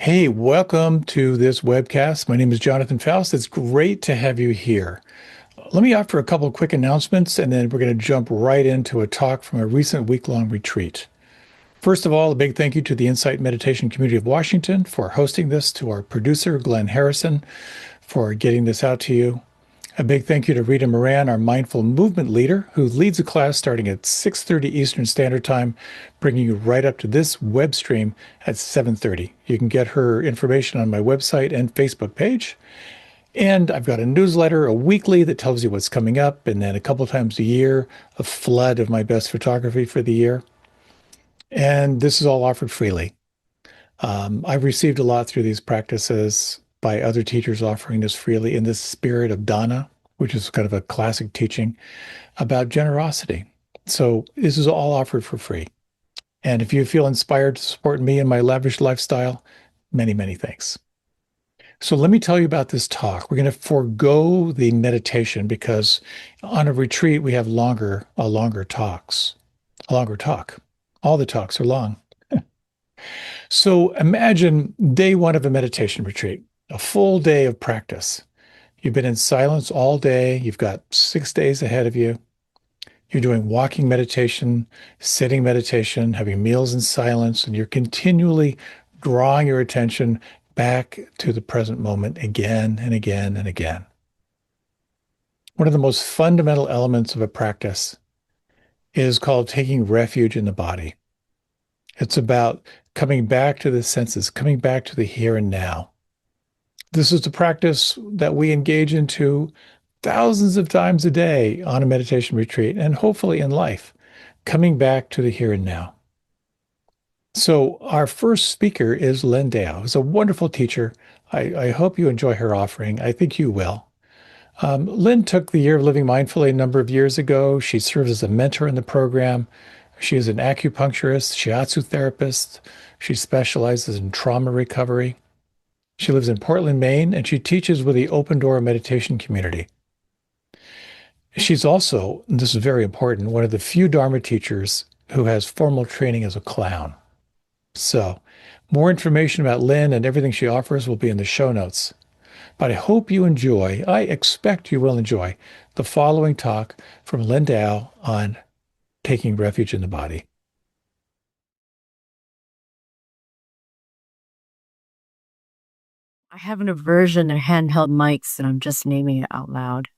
Hey, welcome to this webcast. My name is Jonathan Faust. It's great to have you here. Let me offer a couple of quick announcements, and then we're going to jump right into a talk from a recent week-long retreat. First of all, a big thank you to the Insight Meditation Community of Washington for hosting this, to our producer, Glenn Harrison, for getting this out to you. A big thank you to Rita Moran, our mindful movement leader, who leads a class starting at 6:30 Eastern Standard Time, bringing you right up to this web stream at 7:30. You can get her information on my website and Facebook page. And I've got a newsletter, a weekly, that tells you what's coming up, and then a couple times a year, a flood of my best photography for the year. And this is all offered freely. I've received a lot through these practices by other teachers offering this freely in this spirit of dana, which is kind of a classic teaching about generosity. So this is all offered for free. And if you feel inspired to support me and my lavish lifestyle, many, many thanks. So let me tell you about this talk. We're going to forego the meditation because on a retreat we have longer talks, a longer talk. All the talks are long. So imagine day one of a meditation retreat, a full day of practice. You've been in silence all day. You've got 6 days ahead of you. You're doing walking meditation, sitting meditation, having meals in silence, and you're continually drawing your attention back to the present moment again and again and again. One of the most fundamental elements of a practice is called taking refuge in the body. It's about coming back to the senses, coming back to the here and now. This is the practice that we engage into thousands of times a day on a meditation retreat and hopefully in life, coming back to the here and now. So our first speaker is Lynn Teo, who's a wonderful teacher. I hope you enjoy her offering. I think you will. Lynn took the Year of Living Mindfully a number of years ago. She serves as a mentor in the program. She is an acupuncturist, shiatsu therapist. She specializes in trauma recovery. She lives in Portland, Maine, and she teaches with the Open Door Meditation community. She's also, and this is very important, one of the few Dharma teachers who has formal training as a clown. So, more information about Lynn and everything she offers will be in the show notes. But I expect you will enjoy the following talk from Lynn Teo on taking refuge in the body. I have an aversion to handheld mics and I'm just naming it out loud.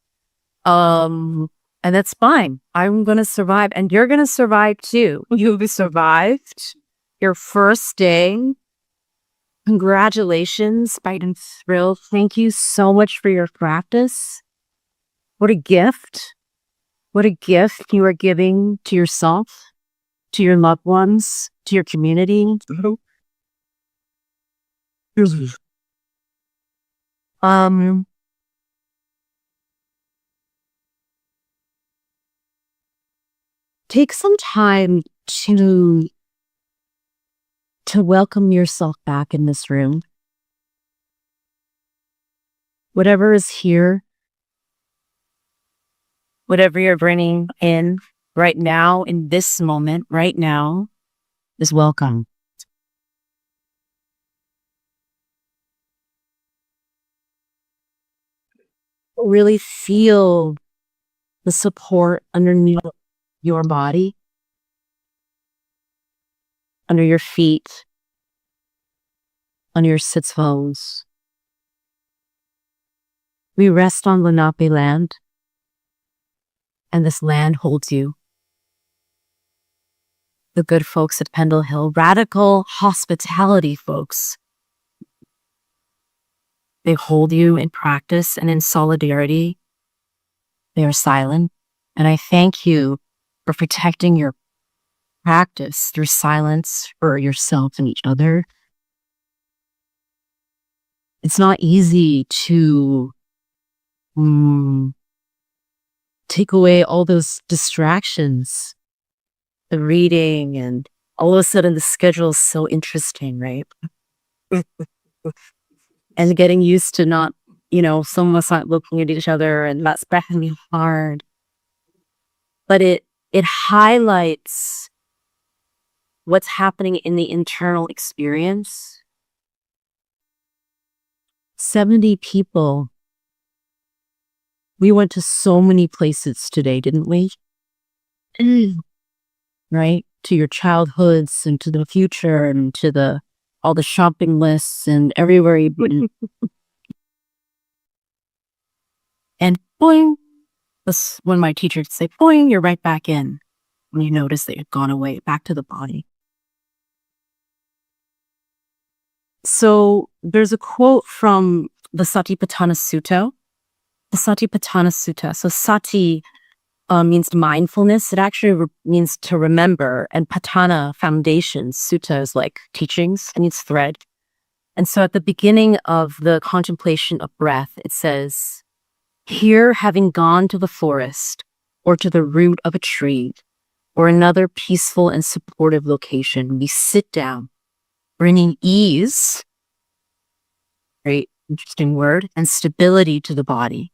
Um, and that's fine. I'm going to survive and you're going to survive too. You've survived your first day. Congratulations. I'm thrilled. Thank you so much for your practice. What a gift. What a gift you are giving to yourself, to your loved ones, to your community. Um, Take some time to welcome yourself back in this room. Whatever is here, whatever you're bringing in right now, in this moment, right now, is welcome. Really feel the support underneath your body, under your feet, under your sits bones. We rest on Lenape land, and this land holds you. The good folks at Pendle Hill, radical hospitality folks. They hold you in practice and in solidarity. They are silent. And I thank you for protecting your practice through silence for yourself and each other. It's not easy to take away all those distractions, the reading, and all of a sudden the schedule is so interesting, right? And getting used to not, some of us not looking at each other, and that's definitely hard. But it highlights what's happening in the internal experience 70 people. We went to so many places today, didn't we? Right? To your childhoods and to the future and to all the shopping lists and everywhere you've been. And boing, this when my teacher would say, boing, you're right back in. When you notice that you've gone away, back to the body. So there's a quote from the Satipatthana Sutta. The Satipatthana Sutta. So sati means mindfulness. It actually means to remember. And patthana, foundation. Sutta is like teachings. It means thread. And so at the beginning of the contemplation of breath, it says, here having gone to the forest or to the root of a tree or another peaceful and supportive location, we sit down, bringing ease, right, interesting word, and stability to the body.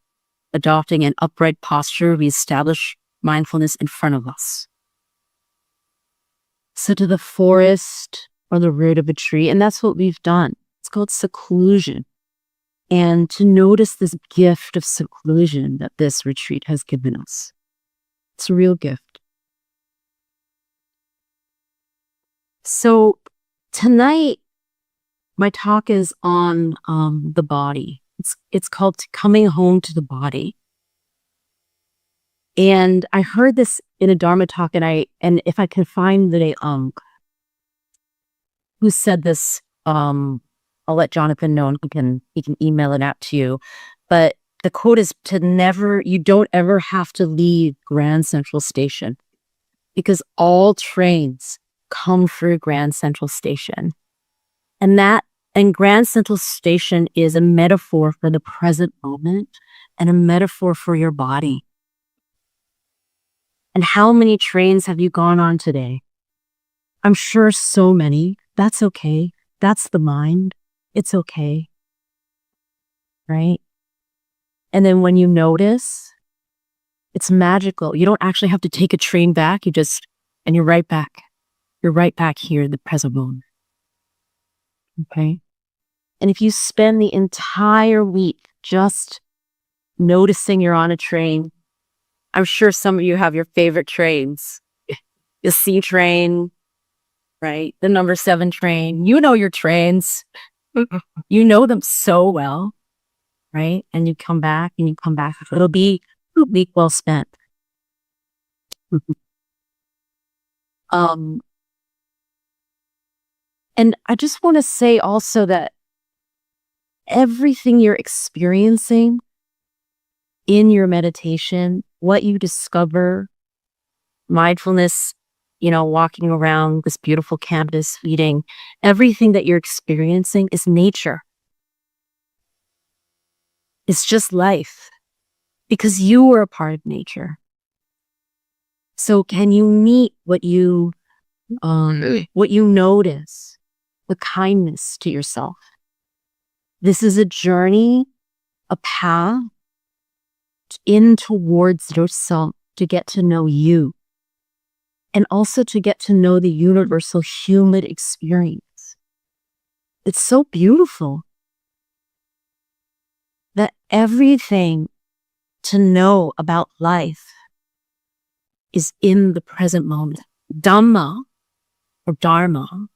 Adopting an upright posture, we establish mindfulness in front of us. So to the forest or the root of a tree, and that's what we've done. It's called seclusion. And to notice this gift of seclusion that this retreat has given us. It's a real gift. So tonight, my talk is on the body. It's called Coming Home to the Body. And I heard this in a Dharma talk, and if I can find the who said this, I'll let Jonathan know, and he can email it out to you. But the quote is you don't ever have to leave Grand Central Station, because all trains come through Grand Central Station. And Grand Central Station is a metaphor for the present moment and a metaphor for your body. And how many trains have you gone on today? I'm sure so many. That's okay. That's the mind. It's okay. Right? And then when you notice, it's magical. You don't actually have to take a train back. And you're right back. You're right back here in the present moment. Okay? And if you spend the entire week just noticing you're on a train, I'm sure some of you have your favorite trains. The C train, right? The number 7 train. You know your trains. You know them so well, right? And you come back and you come back. It'll be a week well spent. And I just want to say also that everything you're experiencing in your meditation, what you discover, mindfulness, walking around this beautiful campus, eating, everything that you're experiencing is nature. It's just life, because you are a part of nature. So can you meet what you notice with kindness to yourself? This is a journey, a path in towards yourself to get to know you, and also to get to know the universal human experience. It's so beautiful that everything to know about life is in the present moment. Dhamma or Dharma,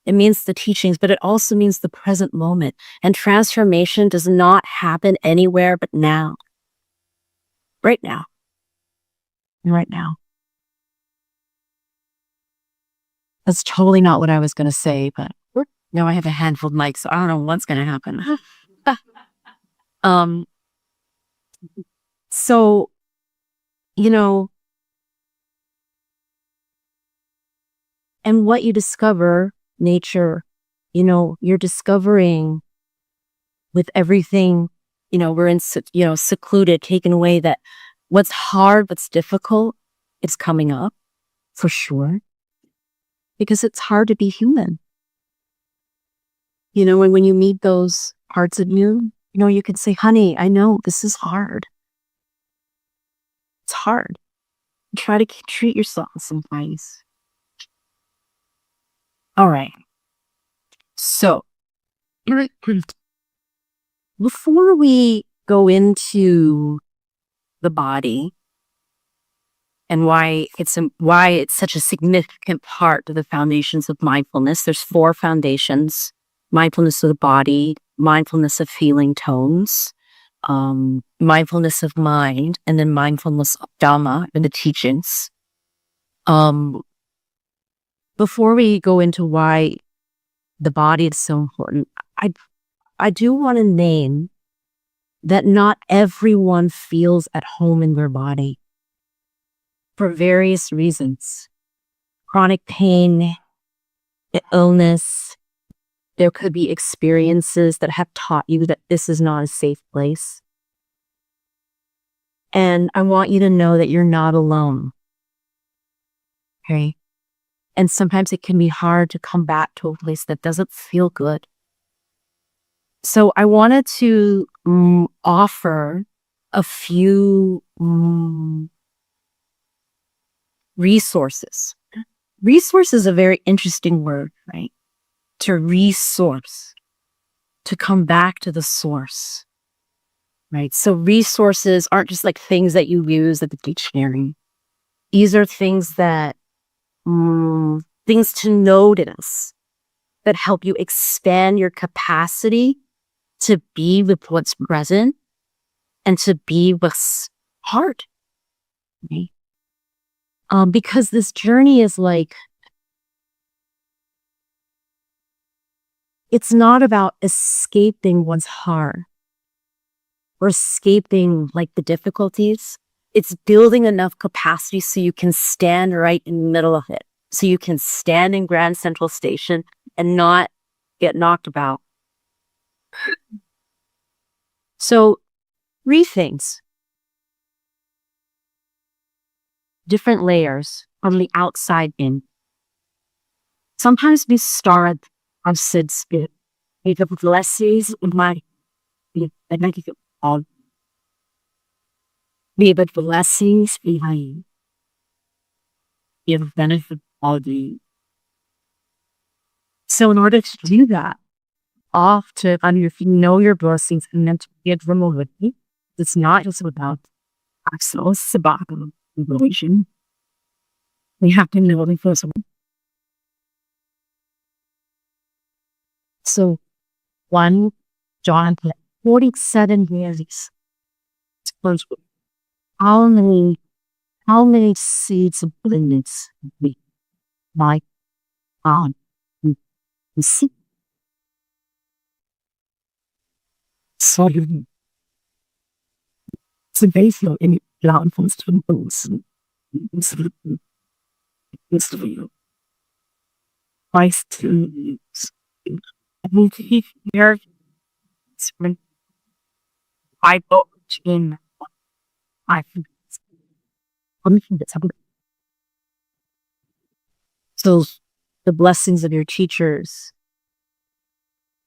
it means the teachings, but it also means the present moment. And transformation does not happen anywhere but now. Right now. Right now. That's totally not what I was going to say, but now I have a handful of mics, so I don't know what's going to happen. So, and what you discover, nature, you're discovering with everything, we're in, secluded, taken away, that what's hard, what's difficult, it's coming up for sure. Because it's hard to be human. When you meet those parts of you, you can say, honey, I know this is hard. It's hard. Try to treat yourself sometimes. All right. So, before we go into the body and why it's such a significant part of the foundations of mindfulness, there's 4 foundations: mindfulness of the body, mindfulness of feeling tones, mindfulness of mind, and then mindfulness of Dharma and the teachings. Before we go into why the body is so important, I do want to name that not everyone feels at home in their body for various reasons. Chronic pain, illness, there could be experiences that have taught you that this is not a safe place. And I want you to know that you're not alone. Okay? And sometimes it can be hard to come back to a place that doesn't feel good. So I wanted to offer a few resources. Resource is a very interesting word, right? To resource, to come back to the source, right? So resources aren't just like things that you use at the dictionary. These are things that, things to notice that help you expand your capacity to be with what's present and to be what's hard, right? Because this journey is like, it's not about escaping what's hard or escaping like the difficulties. It's building enough capacity so you can stand right in the middle of it. So you can stand in Grand Central Station and not get knocked about. So 3 things. Different layers from the outside in. Sometimes we start our Sid spirit. May the blessings of my may the blessings behind give benefit all the. So in order to do that, if you know your blessings and then to get removed, it's not just about ourselves, it's about relation. We have to know the first one. So 1 John 47 years. How many seeds of goodness we might found in the seed? So it's basically any plant from symbols. It's real. Christ to and here it's when I go in I think that's happening. So the blessings of your teachers,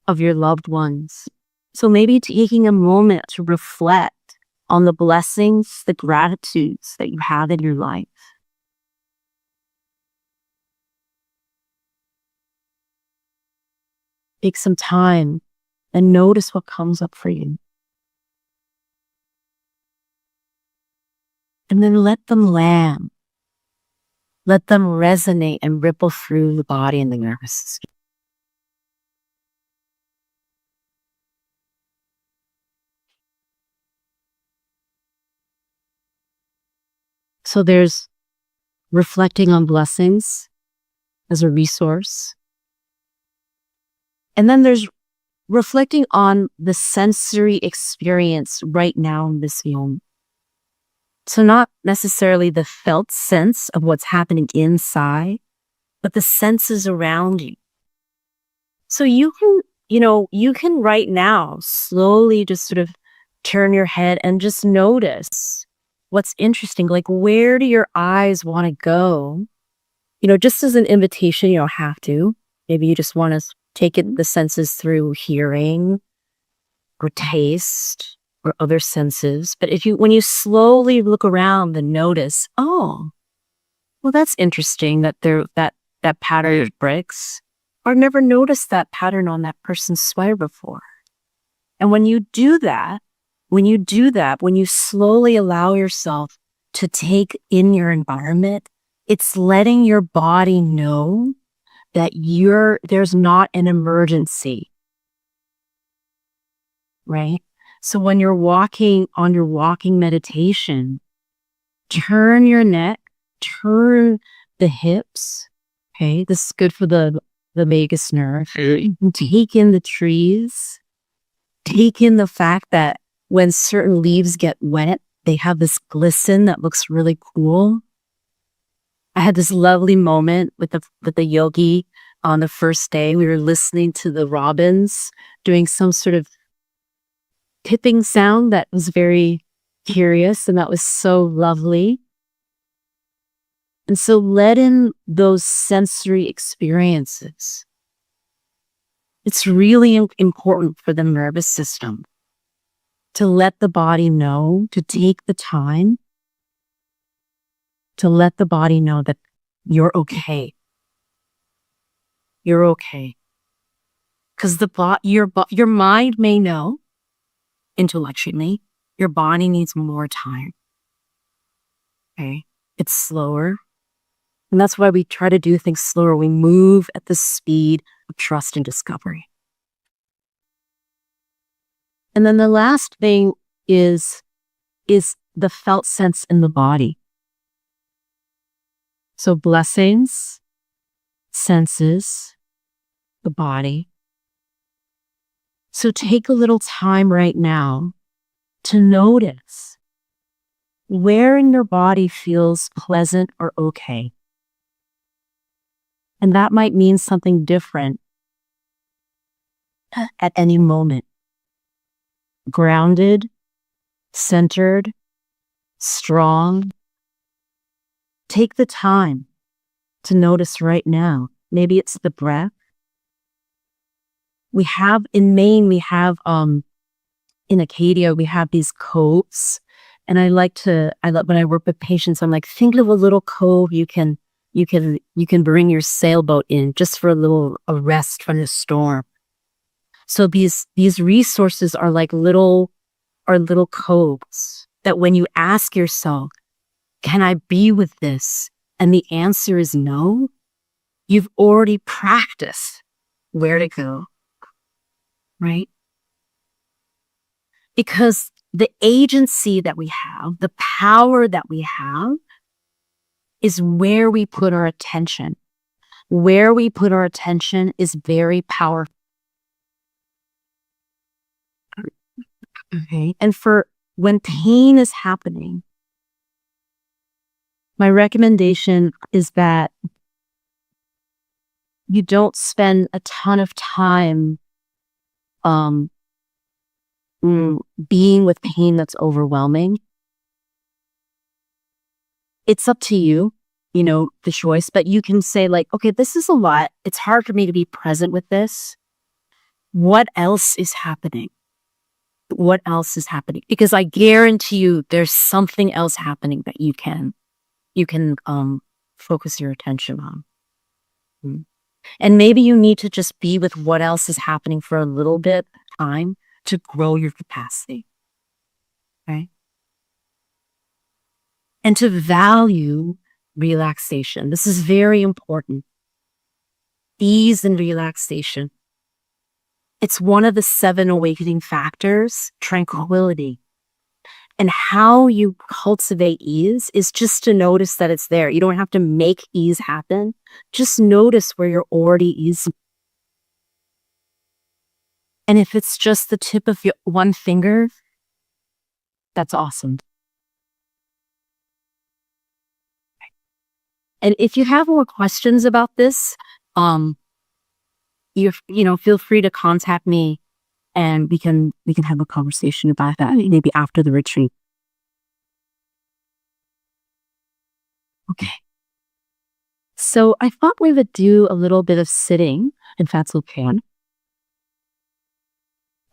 of your loved ones. So maybe taking a moment to reflect on the blessings, the gratitudes that you have in your life. Take some time and notice what comes up for you. And then let them land. Let them resonate and ripple through the body and the nervous system. So there's reflecting on blessings as a resource. And then there's reflecting on the sensory experience right now in this moment. So not necessarily the felt sense of what's happening inside, but the senses around you. So you can right now slowly just sort of turn your head and just notice what's interesting. Like, where do your eyes want to go? Just as an invitation, you don't have to. Maybe you just want to take in the senses through hearing or taste or other senses. But when you slowly look around and notice, oh, well, that's interesting that that pattern of bricks. I've never noticed that pattern on that person's sweater before. And when you do that, when you slowly allow yourself to take in your environment, it's letting your body know that there's not an emergency, right? So when you're walking on your walking meditation, turn your neck, turn the hips. Okay, this is good for the vagus nerve. Take in the trees. Take in the fact that when certain leaves get wet, they have this glisten that looks really cool. I had this lovely moment with the yogi on the first day. We were listening to the robins doing some sort of tipping sound that was very curious, and that was so lovely. And so let in those sensory experiences. It's really important for the nervous system to let the body know, to take the time to let the body know that you're okay. You're okay. Because your mind may know intellectually, your body needs more time. Okay? It's slower. And that's why we try to do things slower. We move at the speed of trust and discovery. And then the last thing is the felt sense in the body. So blessings, senses, the body. So take a little time right now to notice where in your body feels pleasant or okay. And that might mean something different at any moment. Grounded, centered, strong. Take the time to notice right now. Maybe it's the breath. We have in Maine, in Acadia, we have these coves. And I love when I work with patients, I'm like, think of a little cove you can bring your sailboat in just for a rest from the storm. So these resources are like little coves that when you ask yourself, can I be with this? And the answer is no, you've already practiced where to go, right? Because the agency that we have, the power that we have, is where we put our attention. Where we put our attention is very powerful. Okay. And for when pain is happening, my recommendation is that you don't spend a ton of time being with pain that's overwhelming. It's up to you, the choice, but you can say like, okay, this is a lot. It's hard for me to be present with this. What else is happening? What else is happening? Because I guarantee you there's something else happening that you can focus your attention on. And maybe you need to just be with what else is happening for a little bit of time to grow your capacity. Okay? And to value relaxation. This is very important. Ease and relaxation. It's one of the 7 awakening factors, tranquility. And how you cultivate ease is just to notice that it's there. You don't have to make ease happen. Just notice where you're already easy. And if it's just the tip of your one finger, that's awesome. And if you have more questions about this, feel free to contact me and we can have a conversation about that maybe after the retreat. Okay. So I thought we would do a little bit of sitting, if that's okay.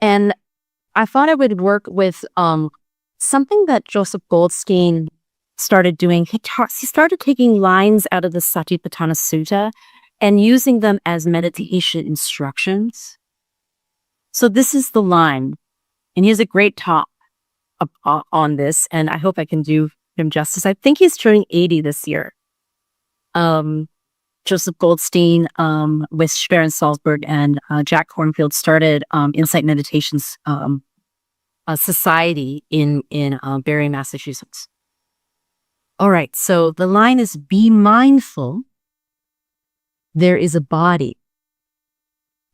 And I thought I would work with something that Joseph Goldstein started doing. He started taking lines out of the Satipatthana Sutta and using them as meditation instructions. So this is the line. And he has a great talk on this, and I hope I can do him justice. I think he's turning 80 this year. Joseph Goldstein with Sharon Salzberg and Jack Kornfield started Insight Meditations a society in Barre, Massachusetts. All right, so the line is, be mindful there is a body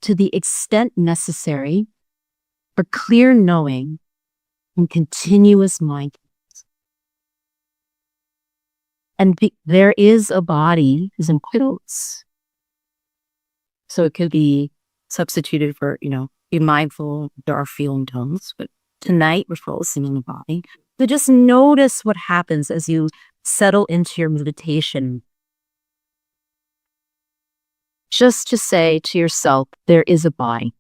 to the extent necessary for clear knowing and continuous mindfulness. And there is a body is in quotes. So it could be substituted for, be mindful, there are feeling tones, but tonight we're focusing on the body. So just notice what happens as you settle into your meditation. Just to say to yourself, there is a body.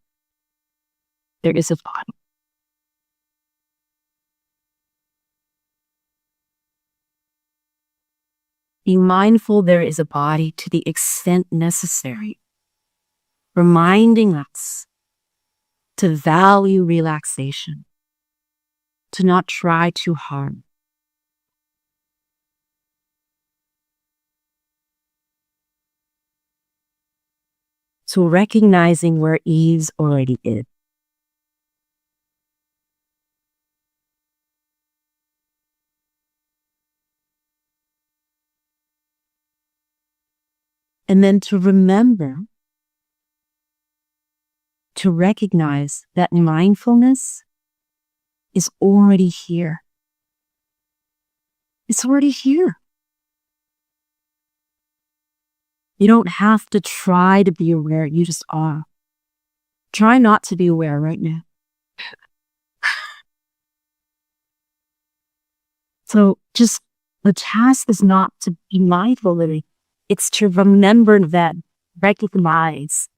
There is a body. Be mindful there is a body to the extent necessary, reminding us to value relaxation, to not try too hard. So recognizing where ease already is. And then to remember, to recognize that mindfulness is already here. It's already here. You don't have to try to be aware, you just are. Try not to be aware right now. So just the task is not to be mindful, it's to remember that, recognize.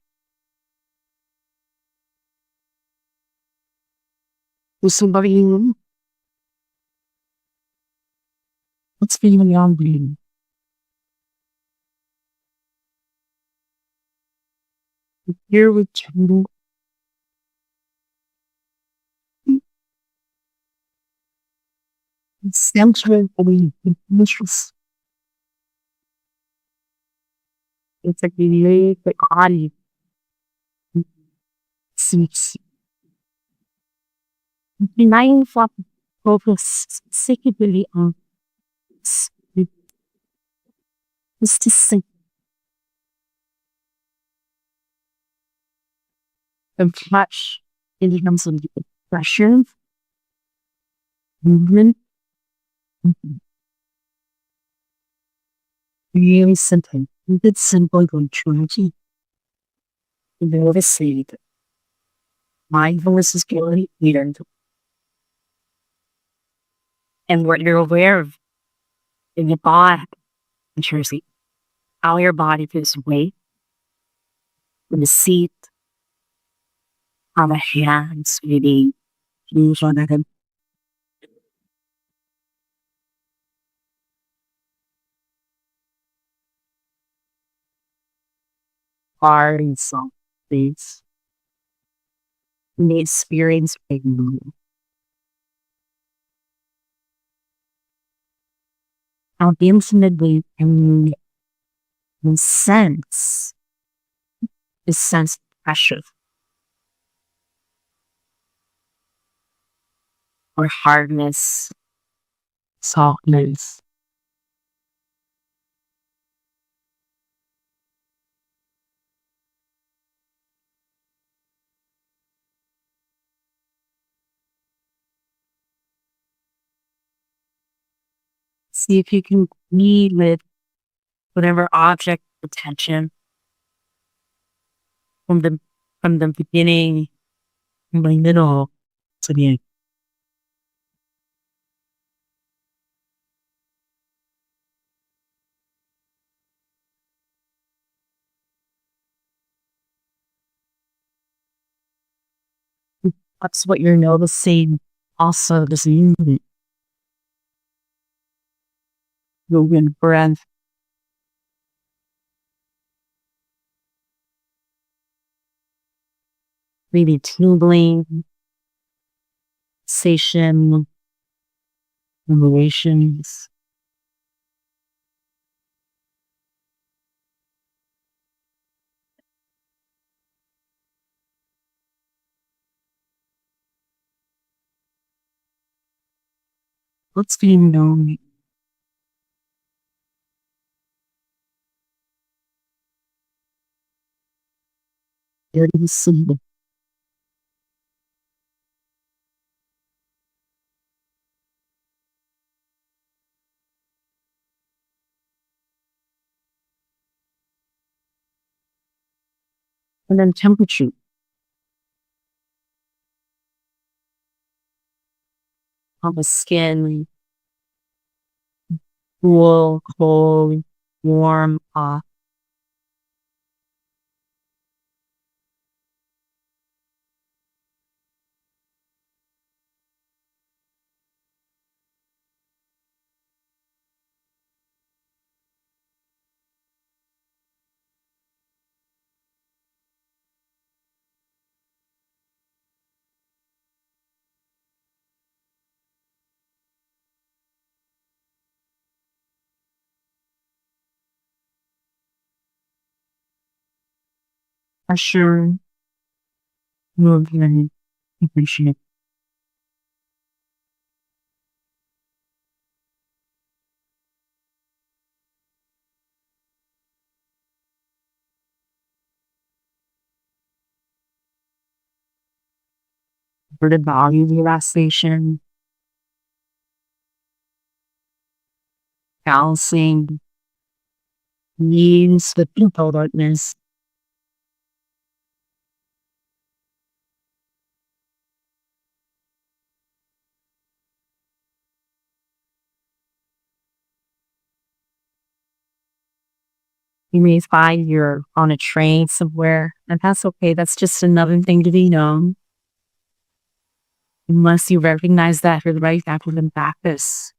With somebody, what's feeling on you? Here with you. Central interest. It's like the body. Be mindful, focus specifically on just to think. And touch in terms of the expression, movement. Really simple. Keep it simple and tricky. Notice it. Mindfulness is really learned. And what you're aware of in your body, seriously, how your body feels weight in the seat, how the hands maybe move on them. Hard and soft things. The experience may move. How infinitely and sense is sense pressure or hardness, softness. See if you can be with whatever object of attention from the beginning, from the middle to the end. That's what you're noticing. Also, this movement. Moving breath. Maybe tingling. sensation, emotions. What's being known? There is some. And then temperature. On the skin, cool, cold, warm, hot. Pressure, movement, appreciate. For the body relaxation, balancing needs with alertness. You may find you're on a train somewhere, and that's okay. That's just another thing to be known. Unless you recognize that you're the right after the practice.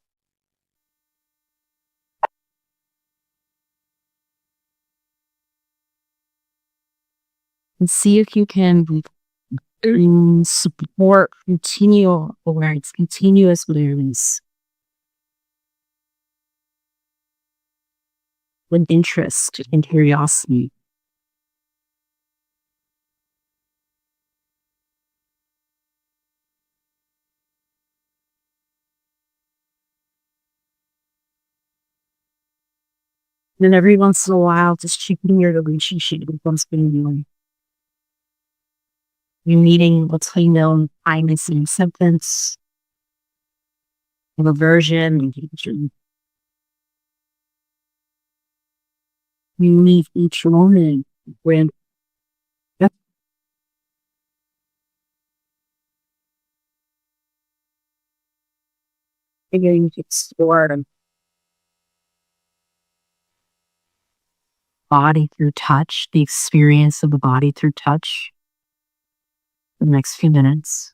And see if you can support continual awareness, continuous awareness with interest and curiosity. Then every once in a while, just checking your relationship with what's been doing. You're meeting what's known kindness and acceptance, of aversion, engagement. You meet each moment when you explore the body through touch, the experience of the body through touch. The next few minutes.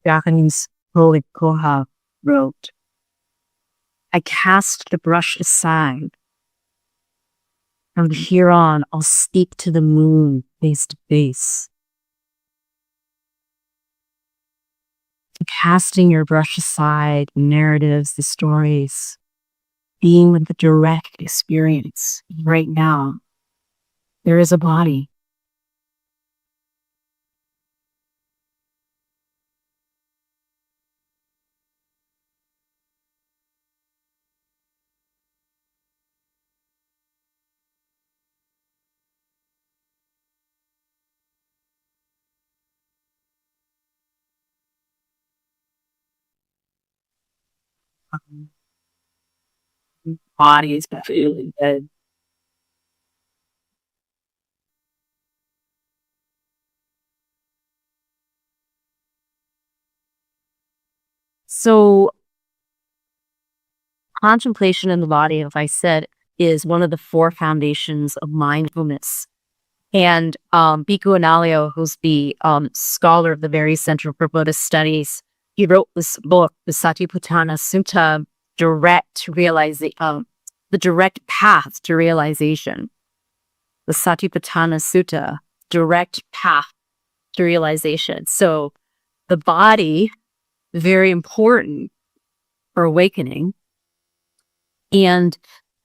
Japanese Holy Koha wrote, I cast the brush aside. From here on, I'll speak to the moon face to face. Casting your brush aside, the narratives, the stories, being with the direct experience right now. There is a body. Body is feeling dead. So contemplation in the body, as I said, is one of the 4 foundations of mindfulness. And Bhikkhu Analayo, who's the scholar of the very Center for Buddhist Studies, he wrote this book, the Satipatthana Sutta, the direct path to realization. The Satipatthana Sutta, direct path to realization. So the body, very important for awakening. And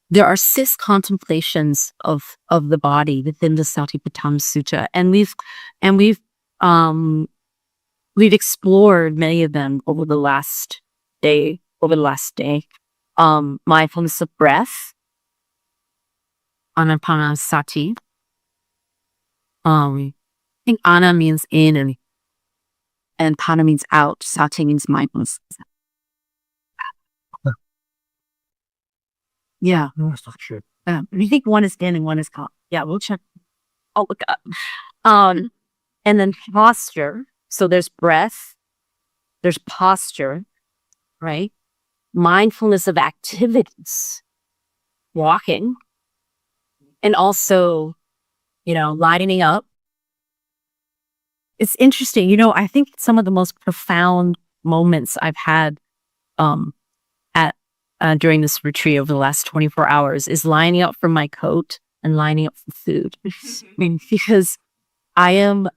there are 6 contemplations of the body within the Satipatthana Sutta, and we've explored many of them over the last day. Mindfulness of breath, anapanasati. I think ana means in and pana means out. Sati means mindfulness. Yeah. We think one is in and one is out. Yeah, we'll check. I'll look up. And then posture. So there's breath, there's posture, right? Mindfulness of activities, walking, and also, lining up. It's interesting. I think some of the most profound moments I've had during this retreat over the last 24 hours is lining up for my coat and lining up for food. Because I am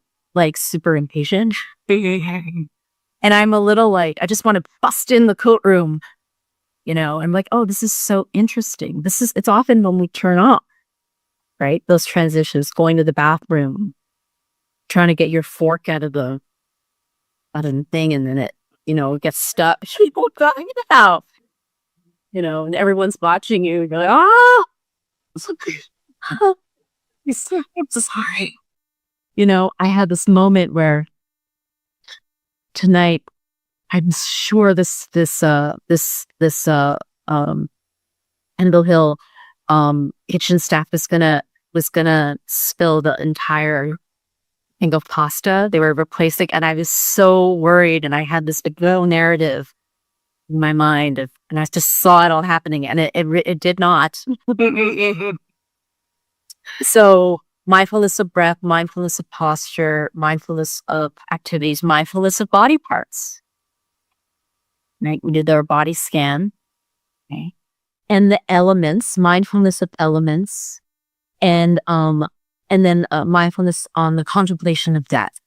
super impatient. And I'm a little I just want to bust in the coat room. I'm like, oh, this is so interesting. It's often when we turn off, right? Those transitions, going to the bathroom, trying to get your fork out of the thing, and then it, gets stuck. People going out. And everyone's watching you. You're like, oh, I'm so sorry. I had this moment where tonight, I'm sure this Pendle Hill kitchen staff was gonna spill the entire thing of pasta. They were replacing, and I was so worried, and I had this big little narrative in my mind and I just saw it all happening, and it did not. So mindfulness of breath, mindfulness of posture, mindfulness of activities, mindfulness of body parts. Right? We did our body scan. Okay. And the elements, mindfulness of elements, and then mindfulness on the contemplation of death.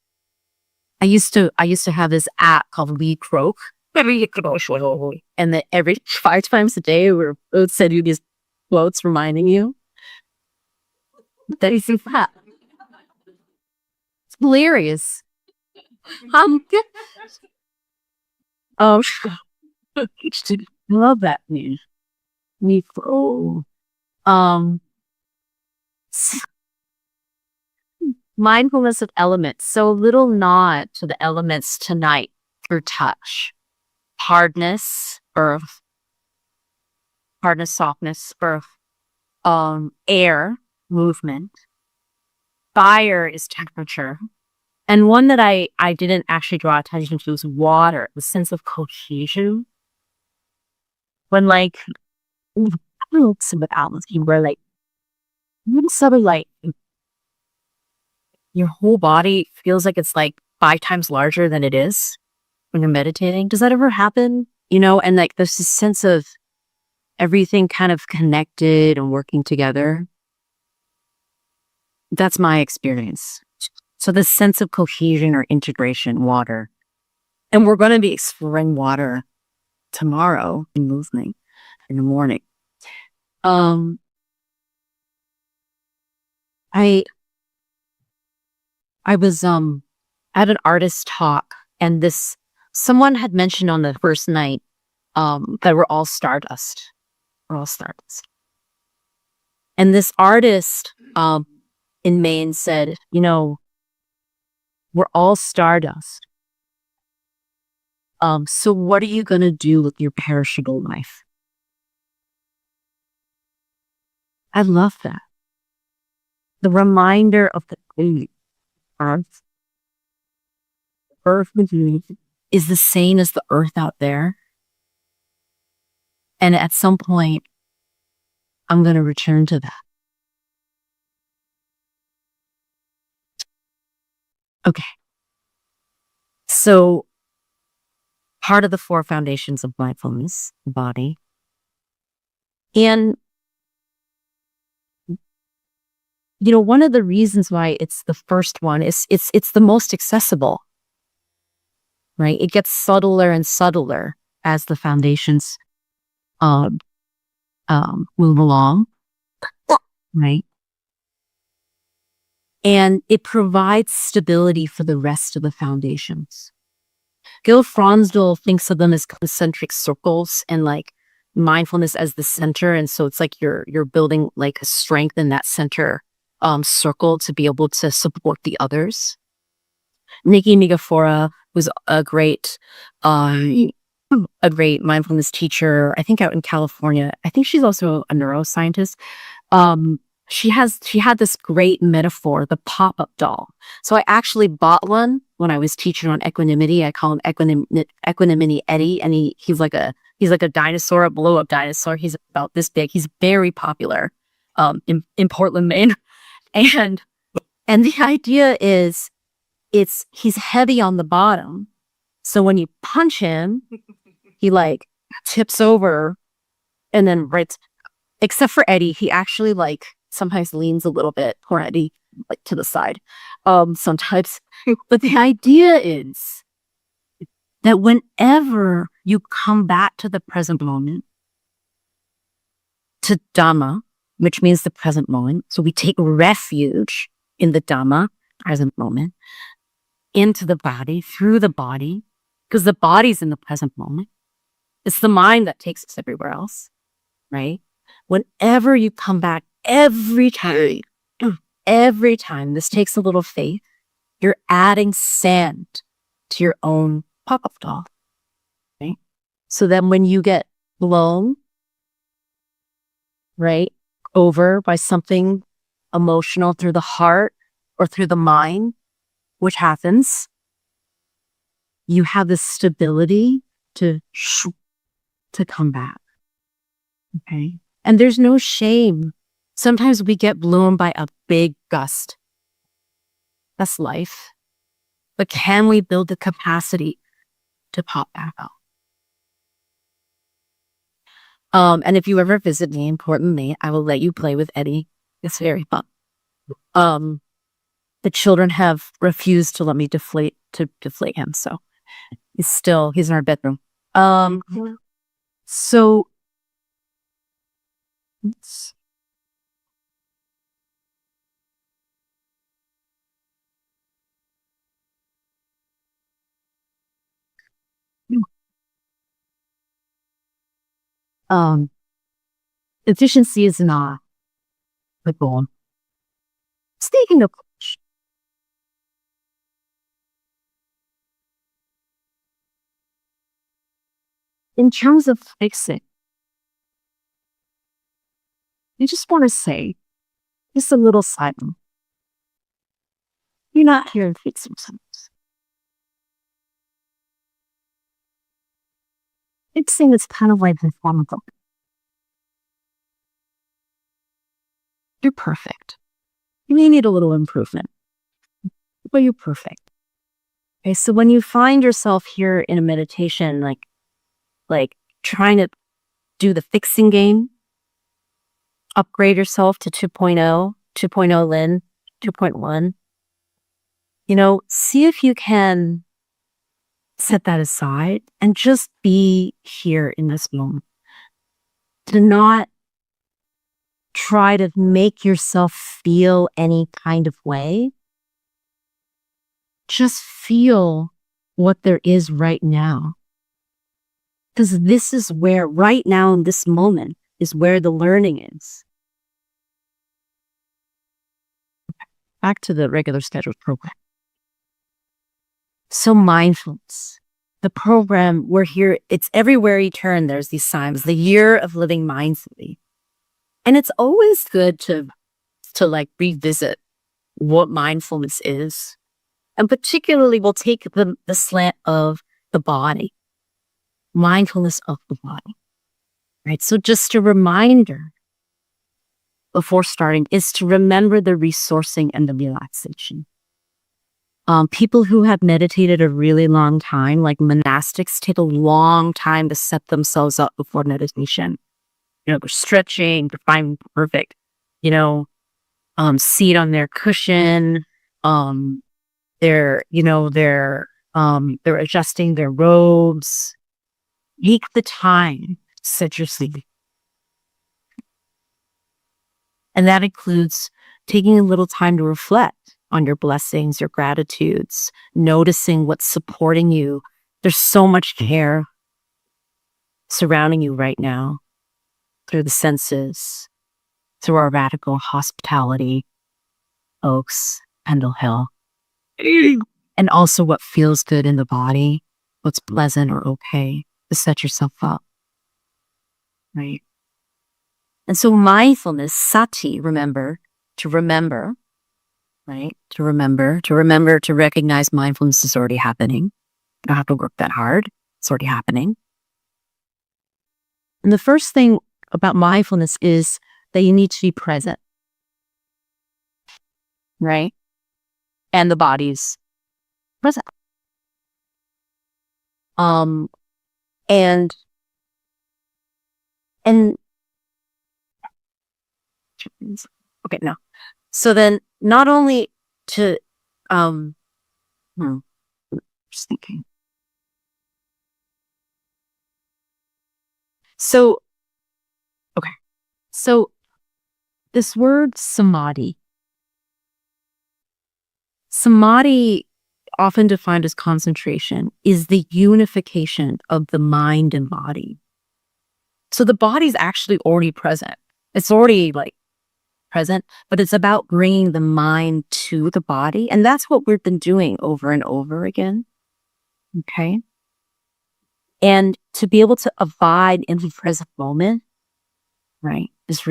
I used to have this app called We Croak. And then every 5 times a day it would send you these quotes reminding you that you see that. It's hilarious. I love that news. We Croak. Mindfulness of elements. So a little nod to the elements tonight through touch. Hardness, earth. Hardness, softness, earth. Air, movement. Fire is temperature. And one that I didn't actually draw attention to was water, the sense of cohesion. When some of albums, you were your whole body feels like it's 5 times larger than it is when you're meditating? Does that ever happen? And like there's this sense of everything kind of connected and working together. That's my experience. So this sense of cohesion or integration, water. And we're going to be exploring water tomorrow in movement in the morning. I was at an artist talk, and someone had mentioned on the first night that we're all stardust. We're all stardust. And this artist in Maine said, we're all stardust. So what are you going to do with your perishable life? I love that. The reminder of the earth. Earth is the same as the earth out there. And at some point, I'm going to return to that. Okay. So part of the 4 foundations of mindfulness, body. And one of the reasons why it's the first one is it's the most accessible, right? It gets subtler and subtler as the foundations move along, right? And it provides stability for the rest of the foundations. Gil Fronsdal thinks of them as concentric circles and like mindfulness as the center. And so it's like you're building like a strength in that center circle to be able to support the others. Nikki Nigafora was a great mindfulness teacher, I think out in California. I think she's also a neuroscientist. She had this great metaphor, the pop-up doll. So I actually bought one when I was teaching on equanimity. I call him Equanimity Eddie, and he's like a dinosaur, a blow-up dinosaur. He's about this big. He's very popular in Portland, Maine. And the idea is he's heavy on the bottom. So when you punch him, he like tips over and then except for Eddie, he actually like sometimes leans a little bit, poor Eddie, like to the side sometimes. But the idea is that whenever you come back to the present moment, to Dhamma, which means the present moment, so we take refuge in the Dhamma, present moment, into the body, through the body, because the body's in the present moment. It's the mind that takes us everywhere else, right? Whenever you come back, every time, this takes a little faith, you're adding sand to your own pop-up doll, right? So then when you get blown, right, over by something emotional through the heart or through the mind, which happens, you have this stability to come back, okay? And there's no shame. Sometimes we get blown by a big gust. That's life. But can we build the capacity to pop back out? And if you ever visit me in Portland, Maine, I will let you play with Eddie. It's very fun. The children have refused to let me deflate him, so he's in our bedroom. So efficiency is not the goal. Speaking of which, in terms of fixing, I just want to say, just a little side note. You're not here to fix themselves. Fixing is kind of like reformable. You're perfect. You may need a little improvement, but you're perfect. Okay, so when you find yourself here in a meditation, like trying to do the fixing game, upgrade yourself to 2.0, 2.0 Lynn, 2.1, see if you can set that aside and just be here in this moment. Do not try to make yourself feel any kind of way. Just feel what there is right now. Because this is where, right now in this moment, is where the learning is. Back to the regular scheduled program. So mindfulness, the program, we're here, it's everywhere you turn, there's these signs, the year of living mindfully. And it's always good to revisit what mindfulness is. And particularly we'll take the slant of the body, mindfulness of the body, right? So just a reminder before starting is to remember the resourcing and the relaxation. People who have meditated a really long time, like monastics, take a long time to set themselves up before meditation. They're stretching, they're finding perfect, seat on their cushion. They're adjusting their robes. Take the time to set your seat. And that includes taking a little time to reflect on your blessings, your gratitudes, noticing what's supporting you. There's so much care surrounding you right now through the senses, through our radical hospitality, Oaks, Pendle Hill, and also what feels good in the body, what's pleasant or okay to set yourself up, right? And so mindfulness, sati, to remember, right? To recognize mindfulness is already happening. You don't have to work that hard. It's already happening. And the first thing about mindfulness is that you need to be present, right? And the body's present. And okay, no. So then not only to, just thinking. So, okay. So this word samadhi, often defined as concentration, is the unification of the mind and body. So the body's actually already present. It's already present, but it's about bringing the mind to the body. And that's what we've been doing over and over again. Okay. And to be able to abide in the present moment, right, is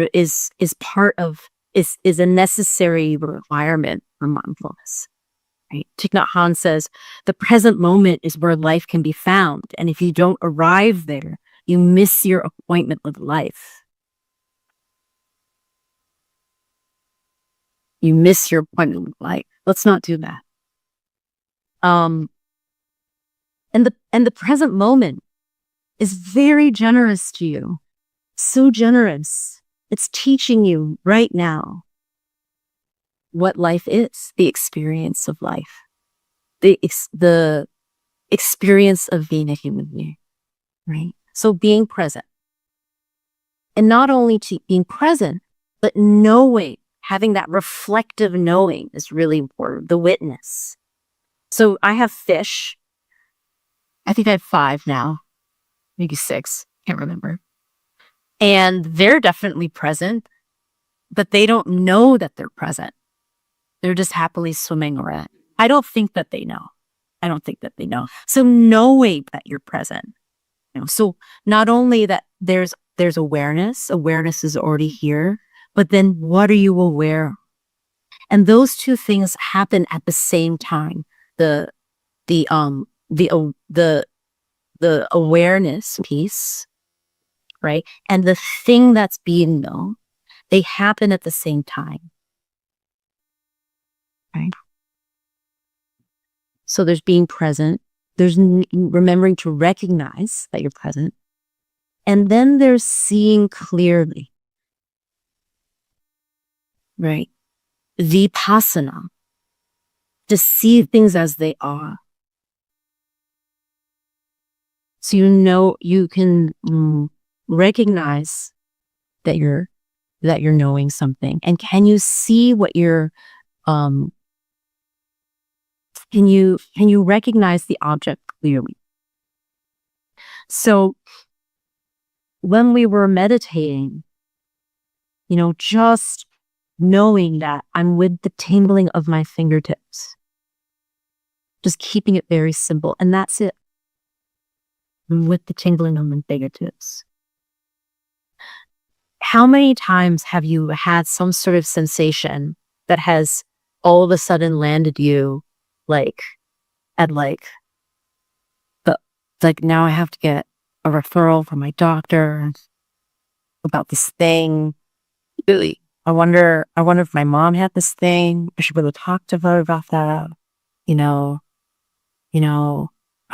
a necessary requirement for mindfulness. Right? Thich Nhat Hanh says, the present moment is where life can be found. And if you don't arrive there, you miss your appointment with life. You miss your appointment with life. Let's not do that. And the present moment is very generous to you. So generous. It's teaching you right now what life is, the experience of life, the experience of being a human being, right? So being present. And not only being present, but knowing, having that reflective knowing is really important, the witness. So I have fish. I think I have 5 now, maybe 6, can't remember. And they're definitely present, but they don't know that they're present. They're just happily swimming around. I don't think that they know. So knowing that you're present. So not only that there's awareness is already here, but then what are you aware of? And those two things happen at the same time. The awareness piece, right? And the thing that's being known, they happen at the same time. Right? So there's being present. There's remembering to recognize that you're present. And then there's seeing clearly. Right? Vipassana. To see things as they are. So you can recognize that you're knowing something. And can you see what you're can you recognize the object clearly? So when we were meditating, just knowing that I'm with the tingling of my fingertips, just keeping it very simple, and that's it. I'm with the tingling of my fingertips. How many times have you had some sort of sensation that has all of a sudden landed you now I have to get a referral from my doctor about this thing. Really, I wonder if my mom had this thing. I should really talk to her about that. I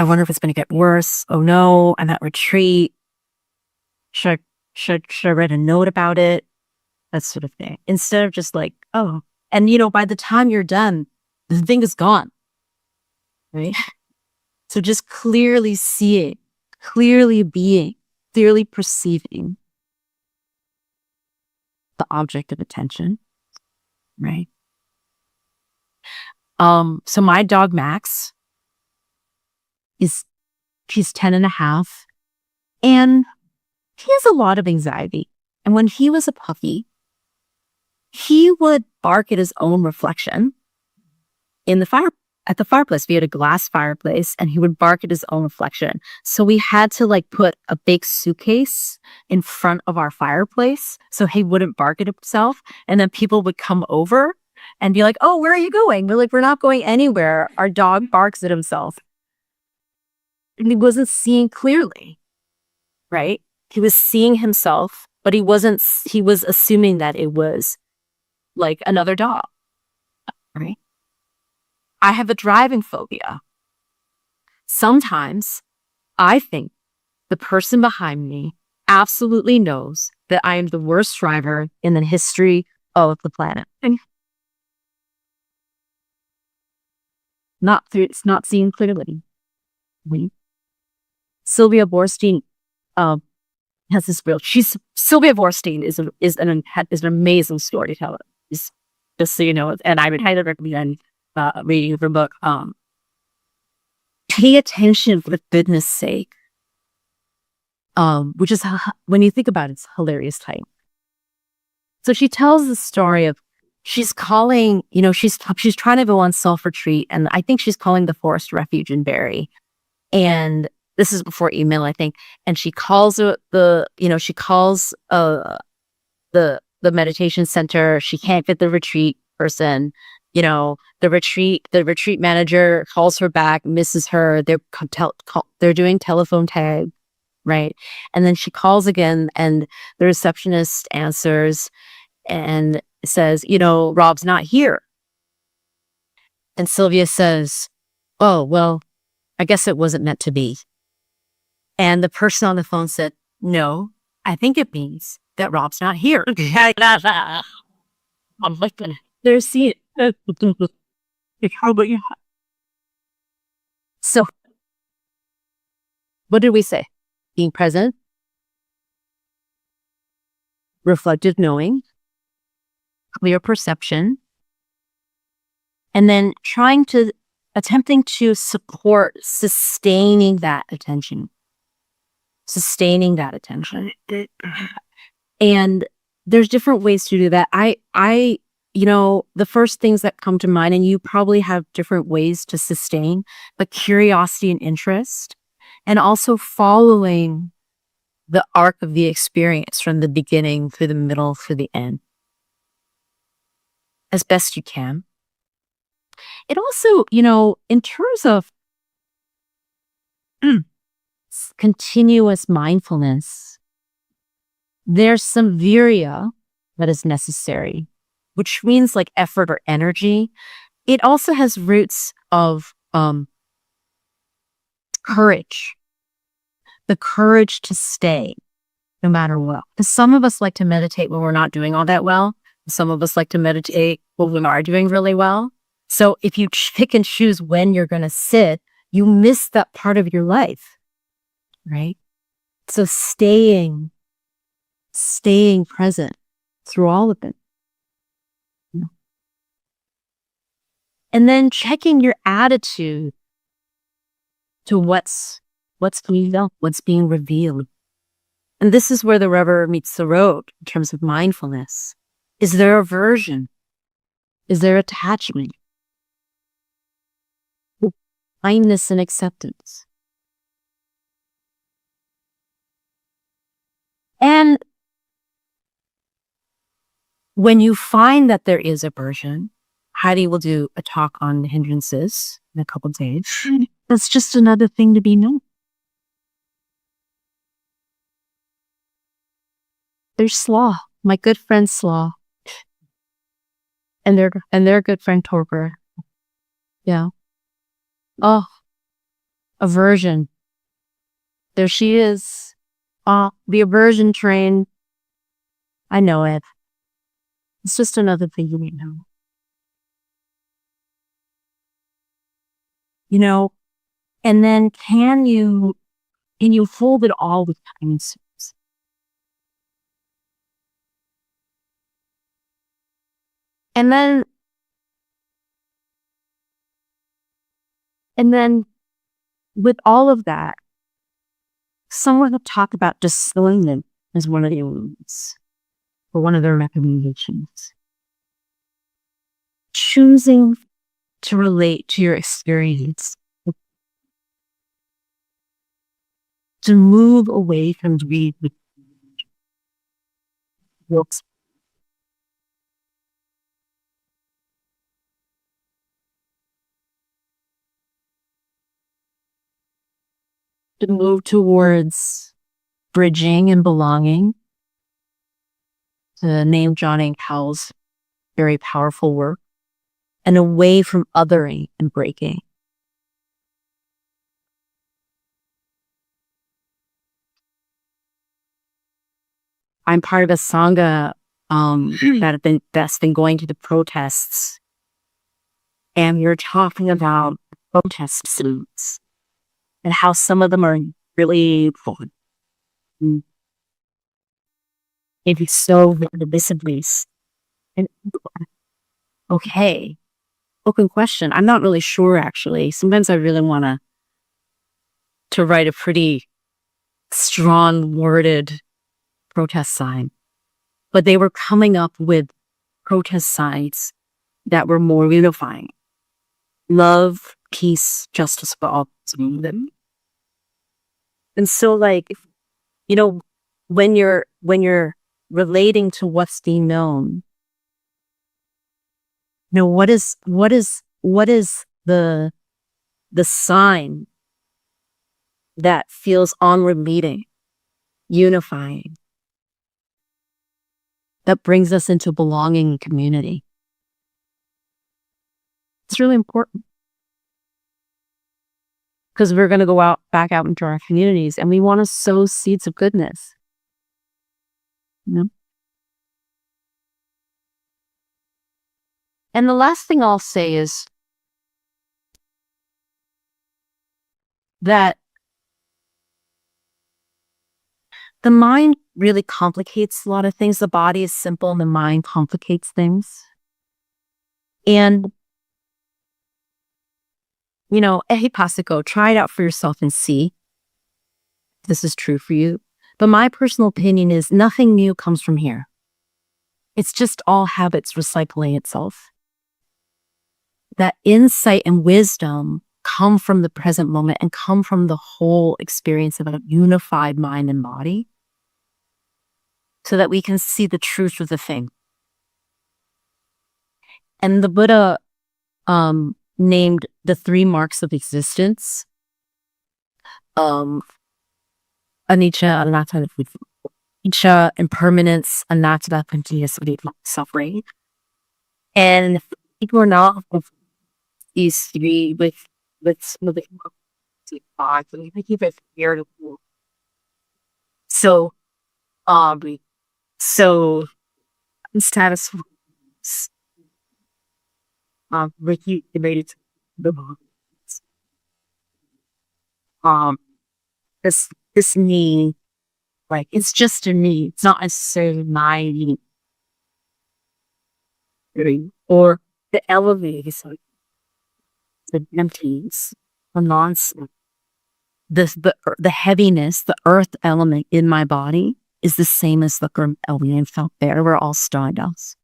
wonder if it's going to get worse. Oh no, I'm at retreat. Should I write a note about it? That sort of thing. Instead of just and by the time you're done, the thing is gone. Right? So just clearly seeing, clearly being, clearly perceiving the object of attention. Right? So my dog Max she's 10 and a half, and he has a lot of anxiety. And when he was a puppy, he would bark at his own reflection at the fireplace. We had a glass fireplace, and he would bark at his own reflection. So we had to put a big suitcase in front of our fireplace so he wouldn't bark at himself. And then people would come over and be like, "Oh, where are you going?" We're like, "We're not going anywhere. Our dog barks at himself." And he wasn't seeing clearly, right? He was seeing himself, but he was assuming that it was like another dog, right? I have a driving phobia. Sometimes I think the person behind me absolutely knows that I am the worst driver in the history of the planet. And it's not seeing clearly. Sylvia Borstein has this Sylvia Borstein is an amazing storyteller. Just so you know, and I would highly recommend reading her book. Pay attention for goodness sake. Which is, when you think about it, it's a hilarious type. So she tells the story of she's calling, she's trying to go on self-retreat, and I think she's calling the Forest Refuge in Barrie. And this is before email, I think. And she calls the meditation center. She can't get the retreat person. The retreat manager calls her back, misses her. They're doing telephone tag, right? And then she calls again, and the receptionist answers and says, "Rob's not here." And Sylvia says, "Oh, well, I guess it wasn't meant to be." And the person on the phone said, "No, I think it means that Rob's not here." I'm like, they're seeing it. How about you? So, what did we say? Being present, reflective knowing, clear perception, and then attempting to support sustaining that attention. And there's different ways to do that. The first things that come to mind, and you probably have different ways to sustain, but curiosity and interest, and also following the arc of the experience from the beginning through the middle through the end as best you can. It also, in terms of continuous mindfulness, there's some virya that is necessary, which means like effort or energy. It also has roots of courage, the courage to stay no matter what. Because some of us like to meditate when we're not doing all that well. Some of us like to meditate when we are doing really well. So if you pick and choose when you're going to sit, you miss that part of your life, right? So staying present through all of it. And then checking your attitude to what's being revealed. And this is where the rubber meets the road in terms of mindfulness. Is there aversion? Is there attachment? Kindness and acceptance. And when you find that there is aversion, Heidi will do a talk on hindrances in a couple of days. That's just another thing to be known. There's Slaw, my good friend Slaw, and their good friend Torber. Yeah. Oh, aversion. There she is. The aversion train. I know it. It's just another thing you need to know. You know, and then can you hold it all with kindness? And then with all of that, someone will talk about discernment as one of the elements or one of their recommendations. Choosing to relate to your experience, to move away from greed, to move towards bridging and belonging, to name Johnny Cowell's very powerful work, and away from othering and breaking. I'm part of a Sangha that's been going to the protests, and you're talking about protest suits and how some of them are really fun. If you so visibly, and okay, open question. I'm not really sure actually. Sometimes I really want to write a pretty strong worded protest sign, but they were coming up with protest signs that were more unifying. Love, peace, justice for all. And so like, you know, when you're relating to what's being known, you know, what is the sign that feels onward leading, unifying, that brings us into belonging and community? It's really important. Because we're going to go back out into our communities, and we want to sow seeds of goodness. You know? And the last thing I'll say is that the mind really complicates a lot of things. The body is simple and the mind complicates things. And, you know, ehipassiko, try it out for yourself and see if this is true for you. But my personal opinion is nothing new comes from here. It's just all habits recycling itself. That insight and wisdom come from the present moment and come from the whole experience of a unified mind and body, so that we can see the truth of the thing. And the Buddha named the 3 marks of existence, anicca, anatta, anicca, impermanence, anatta, continuous suffering. And people are not with these 3 with deep thoughts, and I keep it irritable. So, um, so status, Ricky debated the um this need, like it's just a need. It's not necessarily my need, right? Or the elevators, like the empties, the nonsense, the heaviness, the earth element in my body is the same as the element felt there. We're all stardust.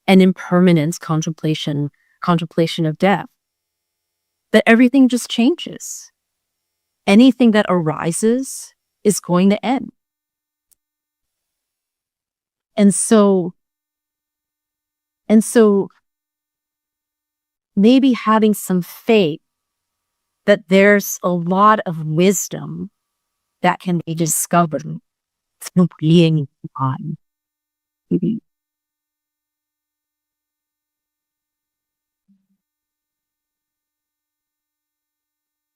And impermanence, contemplation of death. That everything just changes. Anything that arises is going to end. And so maybe having some faith that there's a lot of wisdom that can be discovered through being on.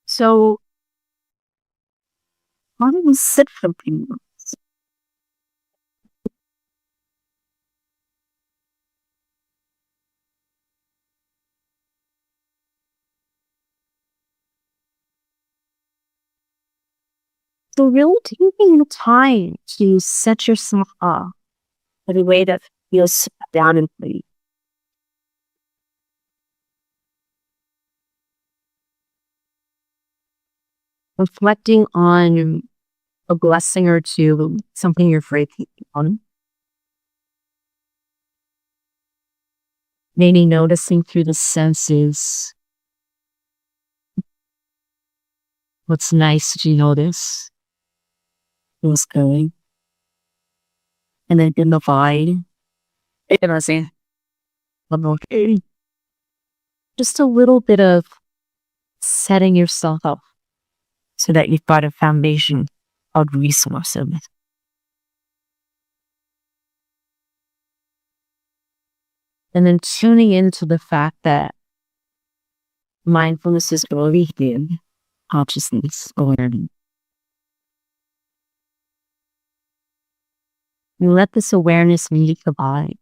So how do we sit for people? So really taking the time to set yourself up in a way that feels abundantly. Reflecting on a blessing or two, something you're grateful on. Maybe noticing through the senses what's nice to notice, what's going, and then in the vide, just a little bit of setting yourself up so that you've got a foundation of resources. And then tuning into the fact that mindfulness is already in consciousness awareness. You let this awareness meet the body.